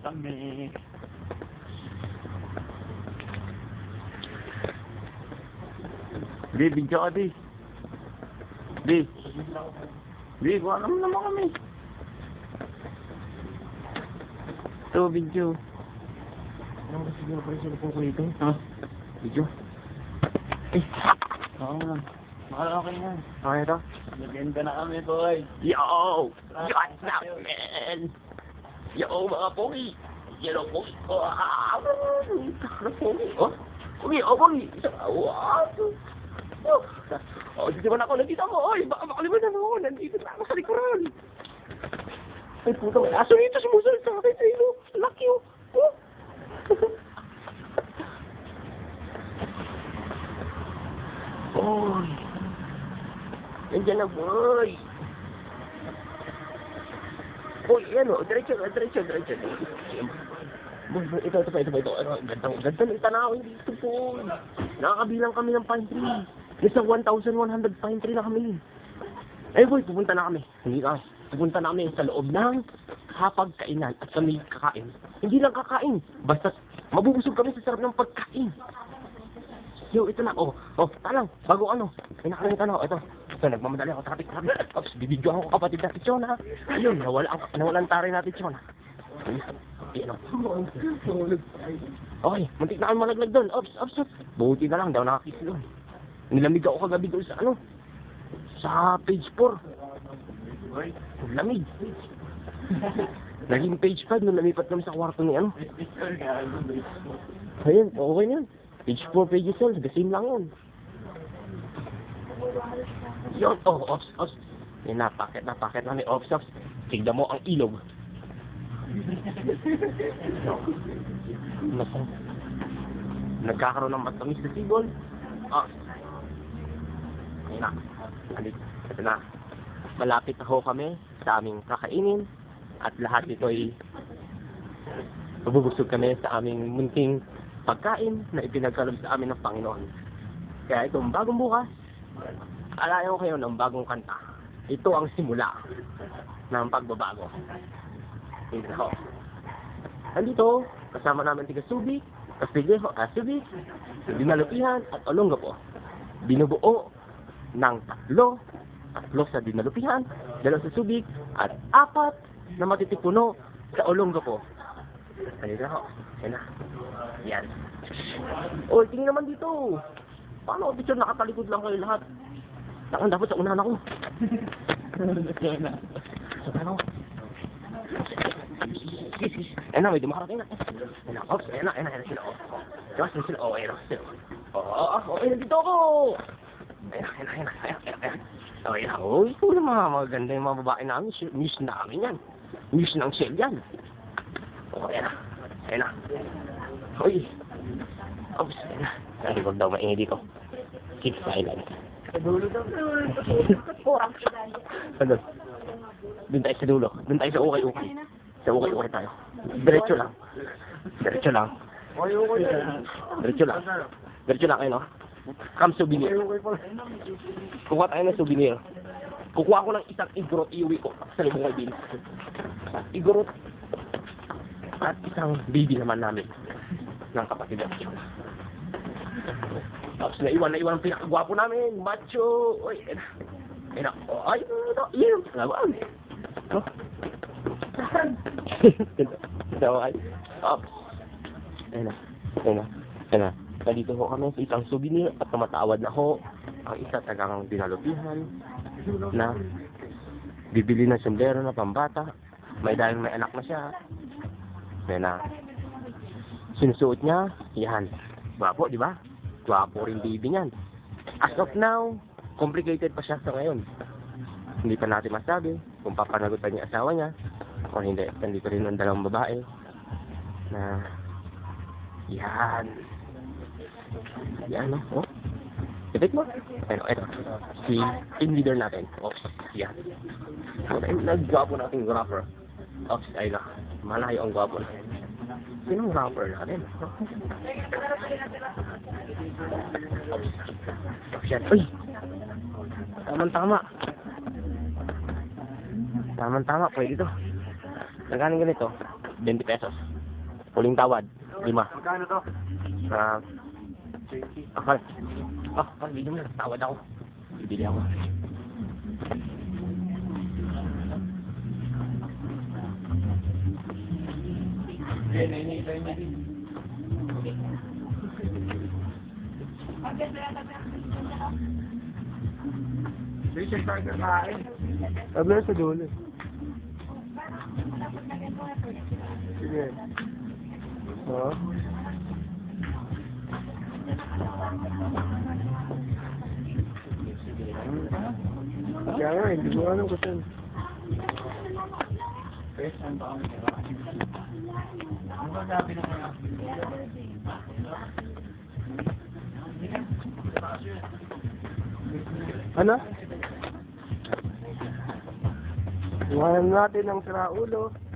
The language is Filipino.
kami. Di, video ka, di. Di. Di, kuha naman kami. Ito, video. Ano kasi nga pala sa lupong ko dito? Ha? Video? Eh, oo nga. Okay na. Okay ito? Maganda na kami, boy. Yo! Yacht na, man! Yo, mga pogi! Yo, pogi! Oh, pogi! Oh, pogi! Oh, pogi! Wow! Oh, dito man ako. Nandito ako. Oy, baka makalimutan ako. Nandito na ako sa likuran. Ay, puto. Aso nito sumusunod sa akin. Ay, no. Lucky, oh. Oh. Oy. Nandiyan na, boy. Boy, yan, oh. Diretso. Boy, ito. Ano, ganda ng tanawin dito, boy. Nakakabilang kami ng pine tree. Nasa 1,100 pine tree na kami. Eh, boy, pupunta na kami. Hindi ka. Pupunta na kami sa loob ng hapagkainan at kami kakain. Hindi lang kakain. Basta mabubusog kami sa sarap ng pagkain. Yo, ito na. Oh, talang. Bago ano. Ay, nakalimutan ako. Ito, nagmamadali ako. Traffic. Ops, bibidyohan ko kapatid natin, Chona. Ayun, nawalan tayo natin, Chona. Ayun, okay, muntik na kami malaglag doon. Ops. Buti na lang, daw nakakis doon. Nilamig ako kagabi doon sa ano. Sa page 4. Lamig. Naging page 5 nung lumipat kami sa kwarto ni ano. Ayun, okay na yun. Page 4, page 12, the same lang yun. Yun, ops. Yan, napakit namin, ops. Tignan mo ang ilog. Nagkakaroon ng matamis na sibol. Ayun na. Ito na. Malapit na ho kami sa aming kakainin at lahat ito ay mabubusog kami sa aming munting pagkain na ipinagkaloob sa amin ng Panginoon. Kaya itong bagong bukas, alayan ko kayo ng bagong kanta. Ito ang simula ng pagbabago. Hindi na ho. Nandito, kasama namin tiga Subic, Castillejo, Subic, Dinalupihan at Olongapo. Binubuo ng tatlo sa Dinalupihan, 2 sa Subic, at 4 na matitipuno sa Olongapo. Halika na ho. Yan. O, tingin naman dito. Paano ako picture nakatalikod lang kayo lahat? Tangan dapat sa unahan ako. Ano? Ayun na, may dumakarating na. Ayun na sila. Diwas na sila. Okay, nandito ako. Ayun. Okay, ito na maganda yung mga babae namin. News namin yan. News ng Shell yan. Okay na. Ayun na. Hoy. Oops, ayun na. Ay, huwag daw maingay dito. Keep silent. Ano? Doon tayo sa dulo. Doon tayo sa ukay-ukay. Sa ukay-ukay tayo. Diretso lang. Diretso lang kayo, no? Come souvenir. Kukuha tayo ng souvenir. Kukuha ko ng isang igorot, iuwi ko sa libong kay Bin. Igorot at isang baby naman namin ng kapatid natin. Tapos naiwan ang pinakagwapo namin, macho. Oy, ayun. Lawang. No? Lawang. Ops. Ayun na. Dito ho kami sa isang souvenir at tumatawad na ho ang isa tagang Dinalupihan na bibili ng sombrero na pambata. Dahil may anak na siya. Ayun na. Sinusuot niya, yan. Gwapo, di ba? Gwapo rin baby niyan. As of now, complicated pa siya sa ngayon. Hindi pa natin masabi kung papanagutan niya asawa niya o hindi. Nandito rin ang dalawang babae na yan, no? Oh, ipit mo. Ito. Si team leader natin. Oh, yan. Nag-gwapo natin rapper. Oh, ayun na. Malayo ang gwapo natin. Sinong rapper natin? Yan. Uy! Tamang-tama. Pwede ito. Nagkanin ganito? 20 pesos. Huling tawad. 5. Magkano to? Ah, akal. Video mo na. Tawad ako. Bibili ako. Sabi na sa dulo. Sige. Oo. Kaya nga, hindi ko alam kung saan. Ano? Iwanan natin ang siraulo.